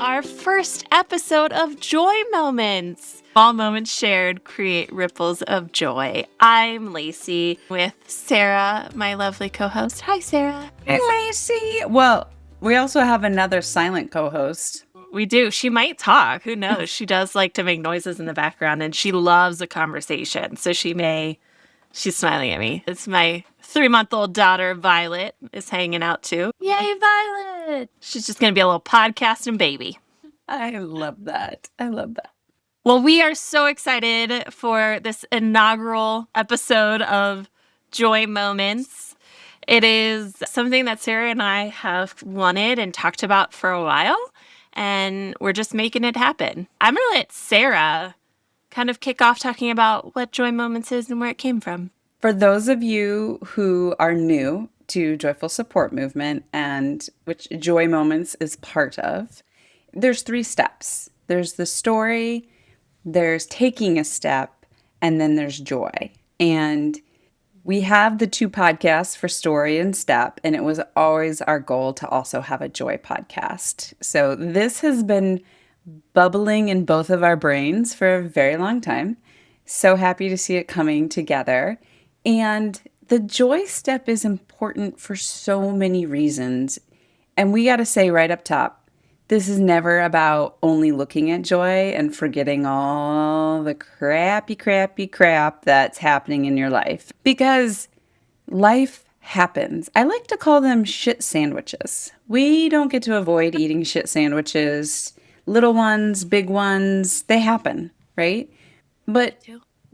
our first episode of Joy Moments. All moments shared create ripples of joy. I'm Lacey with Sara, my lovely co-host. Hi, Sara. Hey, Lacey. Well, we also have another silent co-host. We do. She might talk. Who knows? She does like to make noises in the background, and she loves a conversation. So she's smiling at me. It's my 3-month-old daughter, Violet, is hanging out too. Yay, Violet! She's just going to be a little podcasting baby. I love that. Well, we are so excited for this inaugural episode of Joy Moments. It is something that Sara and I have wanted and talked about for a while, and we're just making it happen. I'm going to let Sara kind of kick off talking about what Joy Moments is and where it came from. For those of you who are new to Joyful Support Movement, and which Joy Moments is part of, there's 3 steps. There's the story, there's taking a step, and then there's joy. And we have the 2 podcasts for story and step, and it was always our goal to also have a joy podcast. So this has been bubbling in both of our brains for a very long time. So happy to see it coming together. And the joy step is important for so many reasons. And we got to say right up top, this is never about only looking at joy and forgetting all the crappy crap that's happening in your life. Because life happens. I like to call them shit sandwiches. We don't get to avoid eating shit sandwiches. Little ones, big ones, they happen, right? But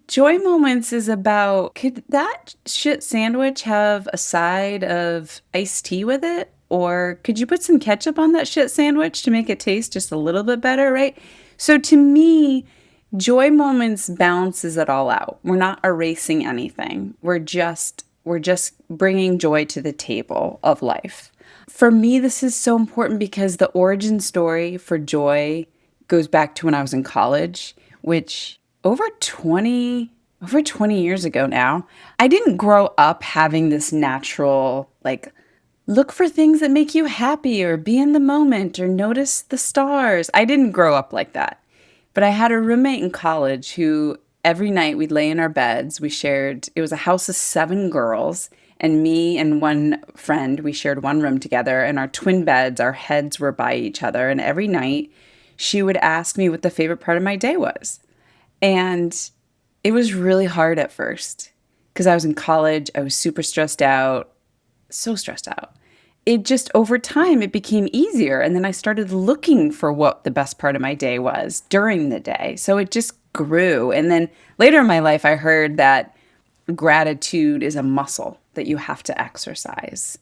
Joy Moments is about, could that shit sandwich have a side of iced tea with it? Or could you put some ketchup on that shit sandwich to make it taste just a little bit better, right? So to me, Joy Moments balances it all out. We're not erasing anything. We're just bringing joy to the table of life. For me, this is so important because the origin story for joy goes back to when I was in college, which over 20 years ago now. I didn't grow up having this natural, look for things that make you happy or be in the moment or notice the stars. I didn't grow up like that. But I had a roommate in college who every night we'd lay in our beds. It was a house of 7 girls, and me and one friend, we shared one room together, and our twin beds, our heads were by each other. And every night she would ask me what the favorite part of my day was. And it was really hard at first because I was in college. I was super stressed out, so stressed out. It just, over time, it became easier. And then I started looking for what the best part of my day was during the day. So it just grew. And then later in my life, I heard that gratitude is a muscle that you have to exercise.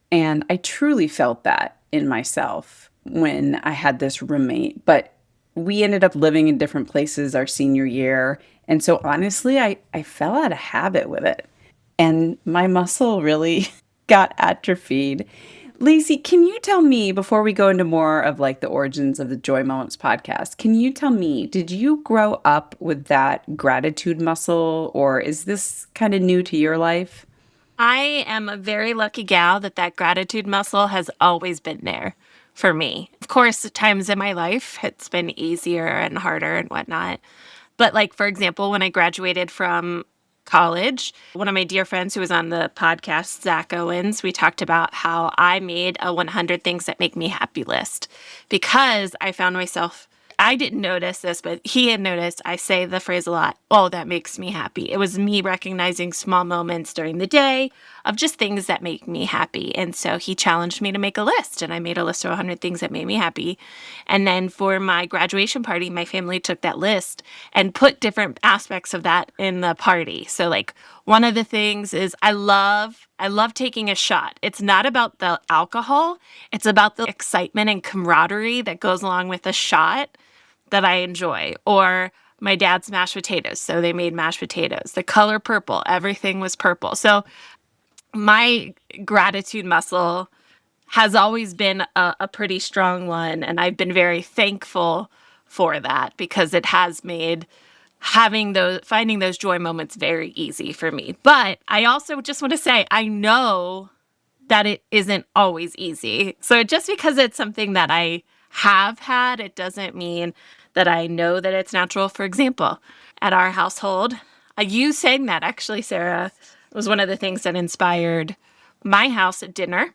And I truly felt that in myself when I had this roommate. But we ended up living in different places our senior year. And so honestly, I fell out of habit with it. And my muscle really got atrophied. Lacey, can you tell me, before we go into more of the origins of the Joy Moments podcast, can you tell me, did you grow up with that gratitude muscle, or is this kind of new to your life? I am a very lucky gal that gratitude muscle has always been there for me. Of course, at times in my life, it's been easier and harder and whatnot. But for example, when I graduated from college, one of my dear friends who was on the podcast, Zach Owens, we talked about how I made a 100 things that make me happy list because I found myself, I didn't notice this, but he had noticed. I say the phrase a lot, oh, that makes me happy. It was me recognizing small moments during the day of just things that make me happy. And so he challenged me to make a list, and I made a list of 100 things that made me happy. And then for my graduation party, my family took that list and put different aspects of that in the party. So one of the things is I love taking a shot. It's not about the alcohol. It's about the excitement and camaraderie that goes along with a shot that I enjoy. Or my dad's mashed potatoes. So they made mashed potatoes. The color purple, everything was purple. So my gratitude muscle has always been a pretty strong one. And I've been very thankful for that because it has made finding those joy moments very easy for me. But I also just want to say, I know that it isn't always easy. So just because it's something that I have had. It doesn't mean that I know that it's natural. For example, at our household, you saying that actually, Sarah, was one of the things that inspired my house at dinner.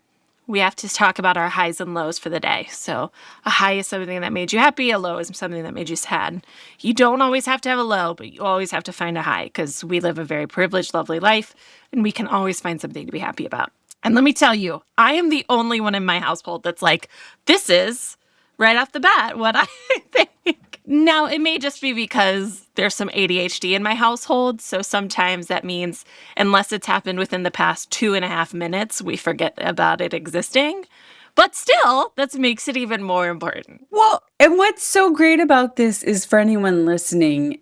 We have to talk about our highs and lows for the day. So, a high is something that made you happy, a low is something that made you sad. You don't always have to have a low, but you always have to find a high because we live a very privileged, lovely life and we can always find something to be happy about. And let me tell you, I am the only one in my household that's like, this is right off the bat what I think. Now, it may just be because there's some ADHD in my household. So sometimes that means, unless it's happened within the past 2.5 minutes, we forget about it existing. But still, that makes it even more important. Well, and what's so great about this is for anyone listening,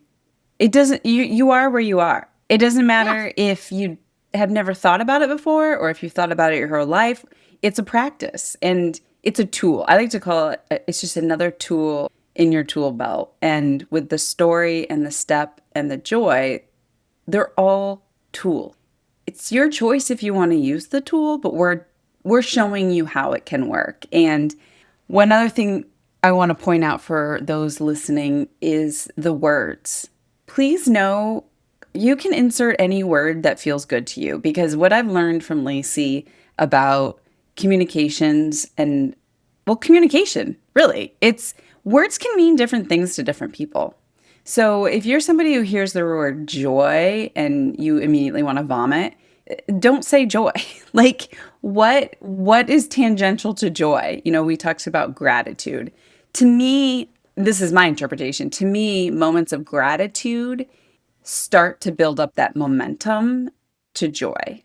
it doesn't, you are where you are. It doesn't Yeah. matter if you have never thought about it before or if you've thought about it your whole life. It's a practice and it's a tool. I like to call it, it's just another tool in your tool belt. And with the story and the step and the joy, they're all tool. It's your choice if you want to use the tool, but we're showing you how it can work. And one other thing I want to point out for those listening is the words. Please know you can insert any word that feels good to you because what I've learned from Lacey about communications and, well, communication, really, it's words can mean different things to different people. So if you're somebody who hears the word joy and you immediately want to vomit, don't say joy. Like what is tangential to joy? You know, we talked about gratitude. To me, this is my interpretation. To me, moments of gratitude start to build up that momentum to joy.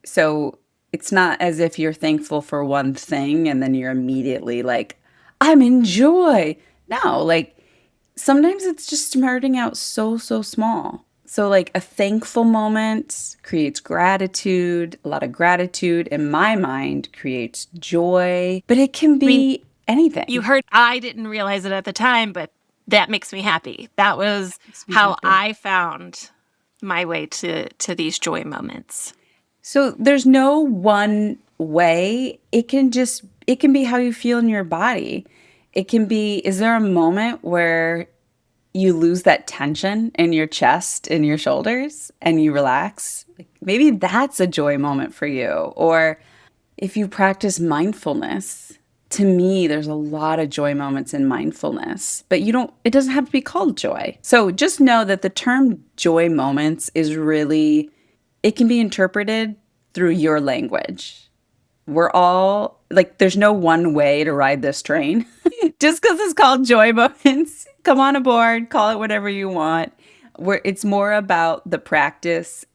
So it's not as if you're thankful for one thing and then you're immediately like, I'm in joy. No, like sometimes it's just starting out so small. So, like a thankful moment creates gratitude. A lot of gratitude in my mind creates joy, but it can I mean, be you anything. heard, I didn't realize it at the time, but that makes me happy. That was Makes me how happy. I found my way to these joy moments. So, there's no one way. It can be how you feel in your body. It can be, is there a moment where you lose that tension in your chest, in your shoulders, and you relax? Like maybe that's a joy moment for you. Or if you practice mindfulness, to me, there's a lot of joy moments in mindfulness, but it doesn't have to be called joy. So just know that the term joy moments is really, it can be interpreted through your language. We're all like, there's no one way to ride this train. Just because it's called joy moments, come on aboard, call it whatever you want. It's more about the practice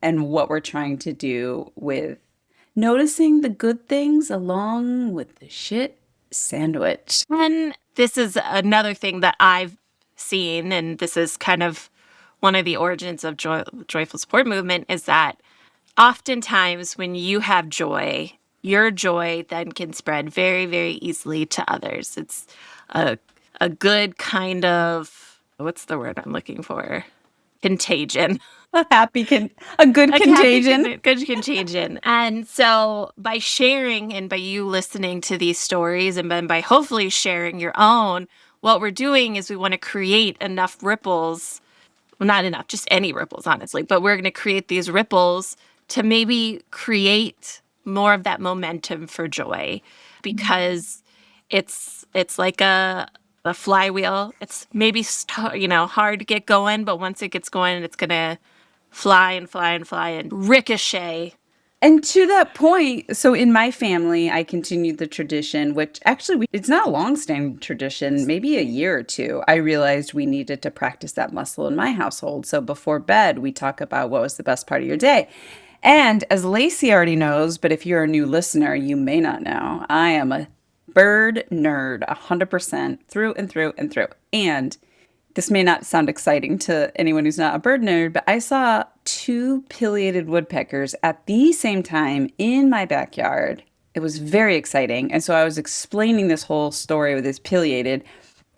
and what we're trying to do with noticing the good things along with the shit sandwich. And this is another thing that I've seen, and this is kind of one of the origins of joyful support movement, is that oftentimes when you have joy, your joy then can spread very, very easily to others. It's a a good kind of, what's the word I'm looking for? Contagion. A good A happy contagion. good contagion. And so by sharing and by you listening to these stories and then by hopefully sharing your own, what we're doing is we want to create enough ripples, well, not enough, just any ripples, honestly, but we're going to create these ripples to maybe create more of that momentum for joy because it's like a flywheel. It's maybe hard to get going, but once it gets going, it's going to fly and fly and fly and ricochet. And to that point, so in my family, I continued the tradition, which actually it's not a long-standing tradition, maybe a year or two. I realized we needed to practice that muscle in my household. So before bed, we talk about what was the best part of your day. And as Lacey already knows, but if you're a new listener, you may not know, I am a bird nerd, 100% through and through and through. And this may not sound exciting to anyone who's not a bird nerd, but I saw two pileated woodpeckers at the same time in my backyard. It was very exciting. And so I was explaining this whole story with this pileated,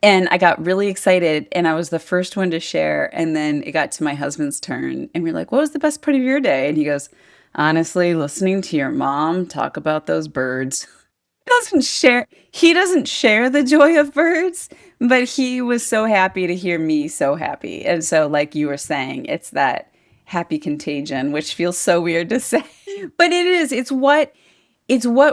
and I got really excited, and I was the first one to share. And then it got to my husband's turn, and we're like, what was the best part of your day? And he goes, honestly, listening to your mom talk about those birds. He doesn't share the joy of birds, but he was so happy to hear me so happy. And so like you were saying, it's that happy contagion, which feels so weird to say. But it is. It's what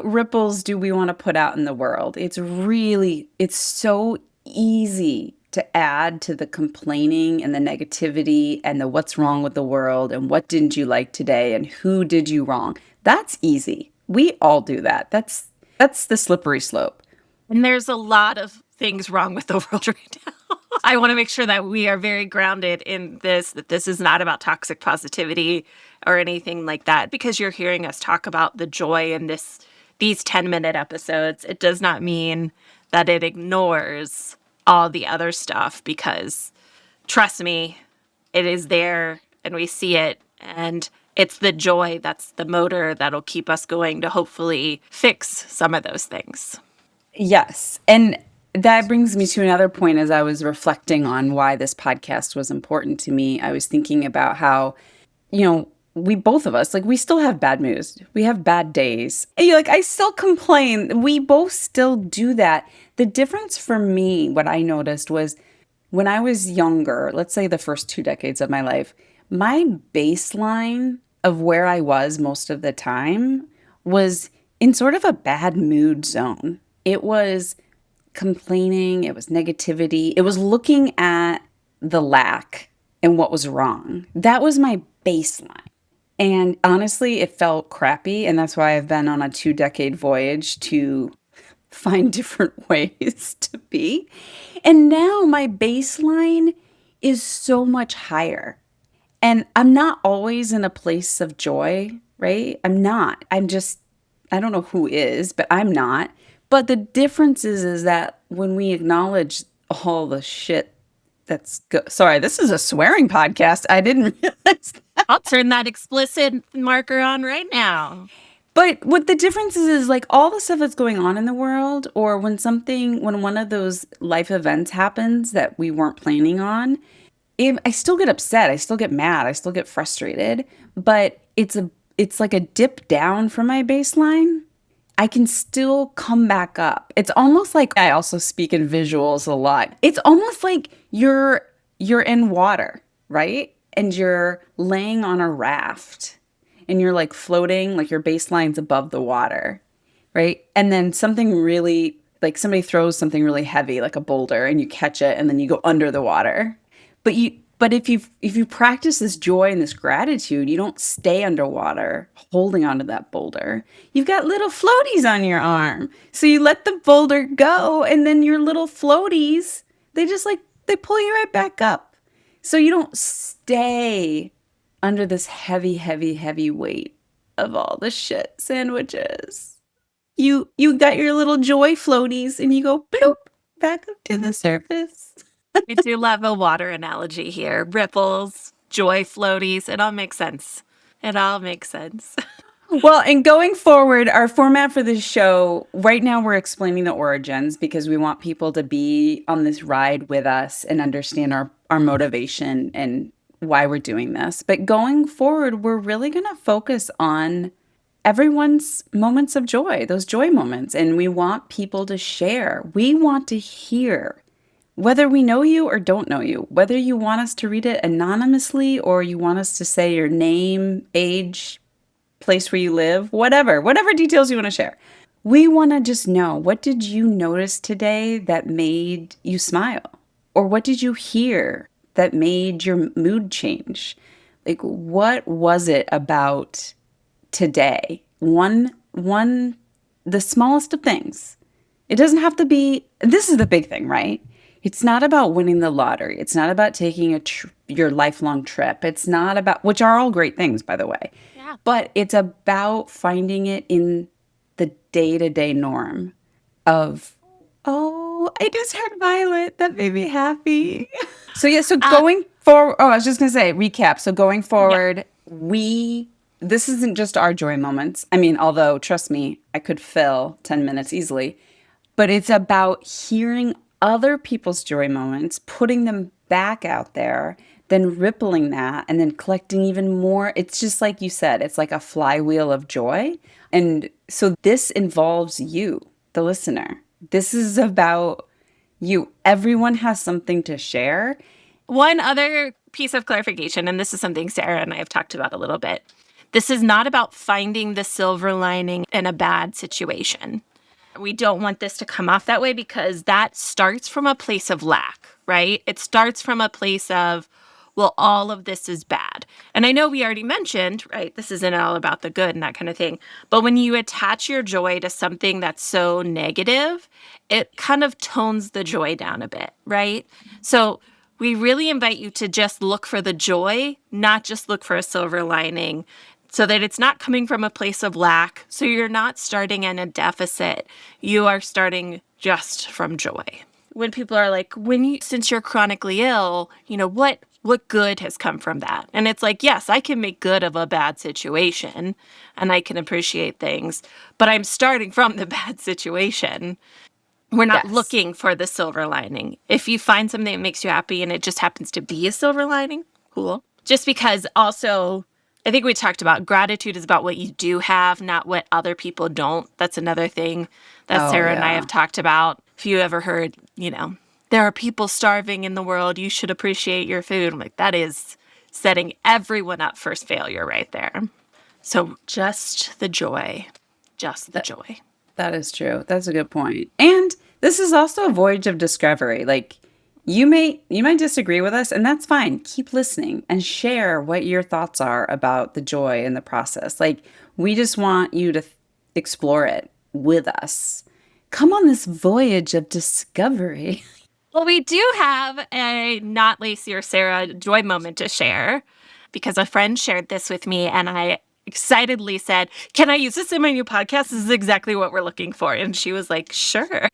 ripples do we want to put out in the world? It's so easy to add to the complaining and the negativity and the what's wrong with the world and what didn't you like today and who did you wrong. That's easy. We all do that. That's the slippery slope. And there's a lot of things wrong with the world right now. I want to make sure that we are very grounded in this, that this is not about toxic positivity or anything like that, because you're hearing us talk about the joy in these 10-minute episodes. It does not mean that it ignores all the other stuff, because trust me, it is there and we see it. And it's the joy that's the motor that'll keep us going to hopefully fix some of those things. Yes. And that brings me to another point as I was reflecting on why this podcast was important to me. I was thinking about how, we both of us, like, we still have bad moods. We have bad days. And you're like, I still complain. We both still do that. The difference for me, what I noticed was when I was younger, let's say the first 2 decades of my life, my baseline of where I was most of the time was in sort of a bad mood zone. It was complaining, it was negativity, it was looking at the lack and what was wrong. That was my baseline. And honestly, it felt crappy. And that's why I've been on a 2 decade voyage to find different ways to be. And now my baseline is so much higher. And I'm not always in a place of joy, right? I'm not. I don't know who is, but I'm not. But the difference is that when we acknowledge all the shit sorry, this is a swearing podcast. I didn't realize that. I'll turn that explicit marker on right now. But what the difference is like all the stuff that's going on in the world, or when one of those life events happens that we weren't planning on, I still get upset. I still get mad. I still get frustrated. But it's like a dip down from my baseline. I can still come back up. It's almost like I also speak in visuals a lot. It's almost like you're in water, right? And you're laying on a raft and you're like floating, like your baseline's above the water, right? And then somebody throws something really heavy, like a boulder, and you catch it and then you go under the water. But if you practice this joy and this gratitude, you don't stay underwater holding onto that boulder. You've got little floaties on your arm. So you let the boulder go, and then your little floaties, they pull you right back up. So you don't stay under this heavy, heavy, heavy weight of all the shit sandwiches. You got your little joy floaties and you go bloop back up to the surface. We do love a water analogy here. Ripples, joy floaties. It all makes sense. It all makes sense. Well, and going forward, our format for this show, right now we're explaining the origins because we want people to be on this ride with us and understand our motivation and why we're doing this. But going forward, we're really going to focus on everyone's moments of joy, those joy moments. And we want people to share. We want to hear. Whether we know you or don't know you, whether you want us to read it anonymously or you want us to say your name, age, place where you live, whatever details you want to share. We want to just know, what did you notice today that made you smile? Or what did you hear that made your mood change? Like, what was it about today? The smallest of things. It doesn't have to be, this is the big thing, right? It's not about winning the lottery. It's not about taking your lifelong trip. It's not about, which are all great things, by the way. Yeah. But it's about finding it in the day-to-day norm of, oh, I just heard Violet. That made me happy. So going forward, I was just going to say, recap. So going forward, this isn't just our joy moments. I mean, although, trust me, I could fill 10 minutes easily. But it's about hearing other people's joy moments, putting them back out there, then rippling that, and then collecting even more. It's just like you said, it's like a flywheel of joy. And so this involves you, the listener. This is about you. Everyone has something to share. One other piece of clarification, and this is something Sarah and I have talked about a little bit. This is not about finding the silver lining in a bad situation. We don't want this to come off that way because that starts from a place of lack, right? It starts from a place of, well, all of this is bad. And I know we already mentioned, right, this isn't all about the good and that kind of thing. But when you attach your joy to something that's so negative, it kind of tones the joy down a bit, right? So we really invite you to just look for the joy, not just look for a silver lining, so that it's not coming from a place of lack. So you're not starting in a deficit. You are starting just from joy. When people are like, since you're chronically ill, what good has come from that? And it's like, yes, I can make good of a bad situation and I can appreciate things, but I'm starting from the bad situation. We're not Yes. looking for the silver lining. If you find something that makes you happy and it just happens to be a silver lining, cool. Just because also, I think we talked about gratitude is about what you do have, not what other people don't. That's another thing that Oh, Sarah and I have yeah. talked about. If you ever heard, there are people starving in the world, you should appreciate your food. I'm like, that is setting everyone up for failure right there. So just the joy, just the joy. That is true. That's a good point. And this is also a voyage of discovery. Like you might disagree with us and that's fine. Keep listening and share what your thoughts are about the joy in the process. Like we just want you to explore it with us. Come on this voyage of discovery. Well, we do have a not Lacey or Sarah joy moment to share because a friend shared this with me and I excitedly said, "Can I use this in my new podcast? This is exactly what we're looking for." And she was like, "Sure."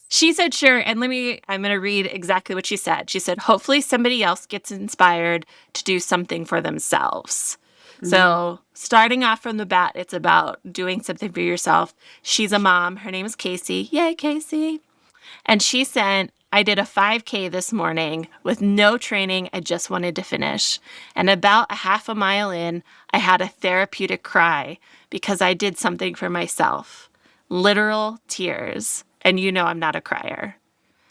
She said, "Sure." And I'm going to read exactly what she said. She said, "Hopefully somebody else gets inspired to do something for themselves." Mm. So, starting off from the bat, it's about doing something for yourself. She's a mom. Her name is Kaci. Yay, Kaci. And I did a 5K this morning with no training. I just wanted to finish. And about a half a mile in, I had a therapeutic cry because I did something for myself. Literal tears. And I'm not a crier.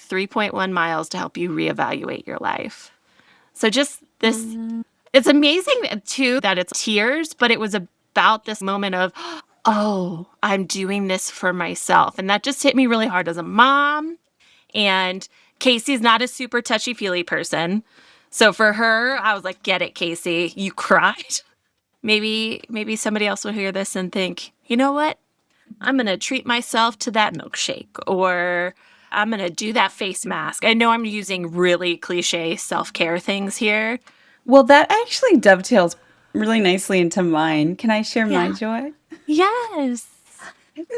3.1 miles to help you reevaluate your life. So just this, Mm. it's amazing too that it's tears, but it was about this moment of, oh, I'm doing this for myself. And that just hit me really hard as a mom. And Casey's not a super touchy-feely person. So for her, I was like, get it, Kaci. You cried. Maybe somebody else will hear this and think, you know what? I'm going to treat myself to that milkshake or I'm going to do that face mask. I know I'm using really cliche self-care things here. Well, that actually dovetails really nicely into mine. Can I share my Yeah. joy? Yes.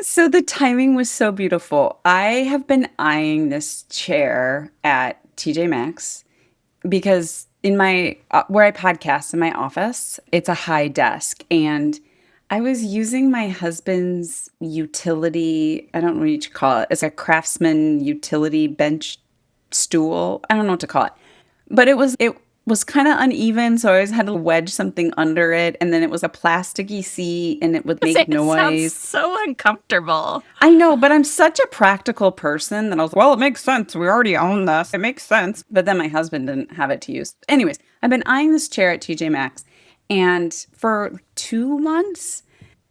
So the timing was so beautiful. I have been eyeing this chair at TJ Maxx because in my where I podcast in my office, it's a high desk and I was using my husband's utility, I don't know what you call it. It's a Craftsman utility bench stool. I don't know what to call it. But it was kind of uneven, so I always had to wedge something under it, and then it was a plasticky seat and it would make It sounds noise. so uncomfortable. I know, but I'm such a practical person that I was, well, it makes sense. We already own this. It makes sense. But then my husband didn't have it to use. Anyways, I've been eyeing this chair at TJ Maxx and for 2 months.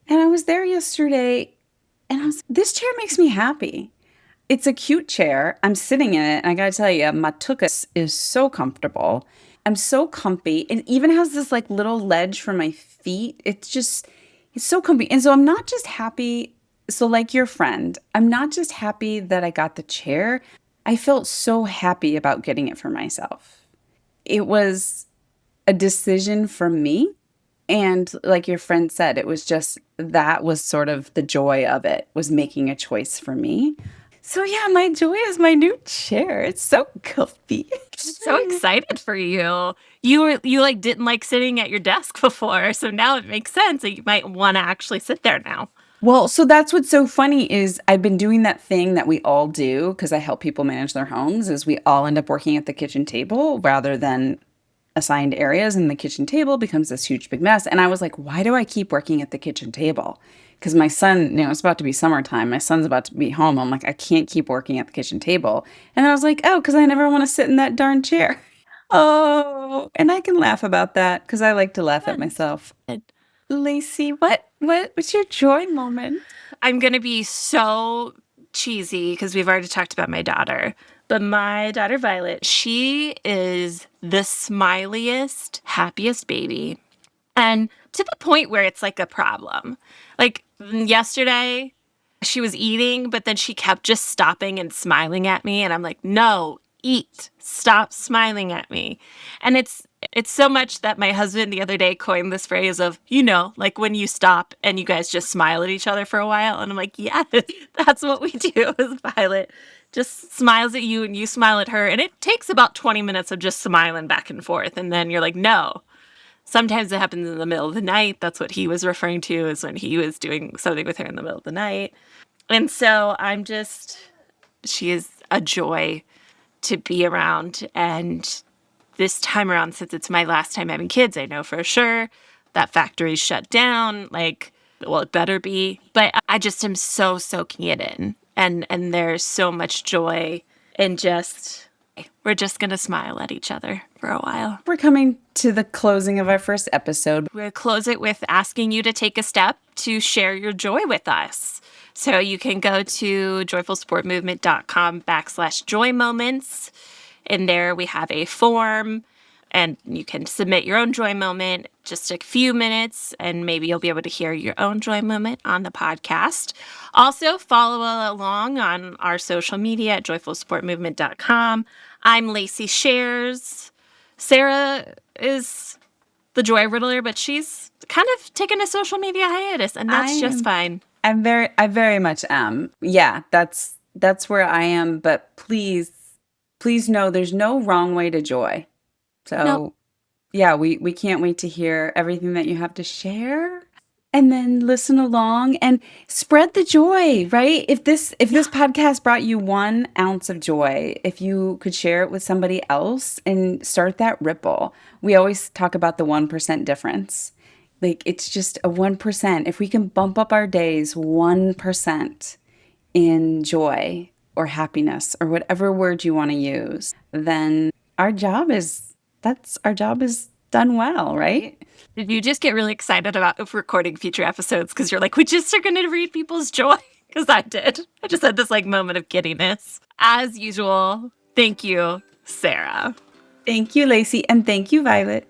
And I was there yesterday and this chair makes me happy. It's a cute chair. I'm sitting in it. And I got to tell you, my tuchus is so comfortable. I'm so comfy. It even has this like little ledge for my feet. It's so comfy. And so I'm not just happy. So, like your friend, I'm not just happy that I got the chair. I felt so happy about getting it for myself. It was a decision from me. And like your friend said, it was just that was sort of the joy of it was making a choice for me. So yeah, my joy is my new chair. It's so comfy. So excited for you. You like didn't like sitting at your desk before, so now it makes sense that you might want to actually sit there now. Well, so that's what's so funny is I've been doing that thing that we all do because I help people manage their homes is we all end up working at the kitchen table rather than assigned areas and the kitchen table becomes this huge big mess. And I was like, why do I keep working at the kitchen table? because my son, it's about to be summertime. My son's about to be home. I'm like, I can't keep working at the kitchen table. And I was like, oh, because I never want to sit in that darn chair. Oh, and I can laugh about that because I like to laugh at Fun. myself. Lacey, what's your joy moment? I'm going to be so cheesy because we've already talked about my daughter. But my daughter Violet, she is the smiliest, happiest baby. And to the point where it's like a problem. Like yesterday, she was eating, but then she kept just stopping and smiling at me. And I'm like, no, eat. Stop smiling at me. And it's so much that my husband the other day coined this phrase of, like when you stop and you guys just smile at each other for a while. And I'm like, yes, that's what we do with Violet. Just smiles at you and you smile at her. And it takes about 20 minutes of just smiling back and forth. And then you're like, no. Sometimes it happens in the middle of the night. That's what he was referring to, is when he was doing something with her in the middle of the night. And so she is a joy to be around. And this time around, since it's my last time having kids, I know for sure that factory's shut down. Like, well, it better be. But I just am so soaking it in. And there's so much joy in we're just going to smile at each other for a while. We're coming to the closing of our first episode. We'll close it with asking you to take a step to share your joy with us. So you can go to joyfulsportmovement.com/joy moments. In there, we have a form and you can submit your own joy moment, just a few minutes, and maybe you'll be able to hear your own joy moment on the podcast. Also, follow along on our social media at joyfulsportmovement.com. I'm Lacey Shares. Sara is the joy riddler, but she's kind of taken a social media hiatus, and that's just fine. I very much am. Yeah, that's where I am. But please know there's no wrong way to joy. Nope. So yeah, we can't wait to hear everything that you have to share. And then listen along and spread the joy, right? If this podcast brought you 1 ounce of joy, if you could share it with somebody else and start that ripple. We always talk about the 1% difference. Like it's just a 1%. If we can bump up our days 1% in joy or happiness or whatever word you want to use, then our job is done well, right? Did you just get really excited about recording future episodes because you're like, we just are going to read people's joy? Because I did. I just had this moment of giddiness. As usual, thank you, Sara. Thank you, Lacey, and thank you, Violet.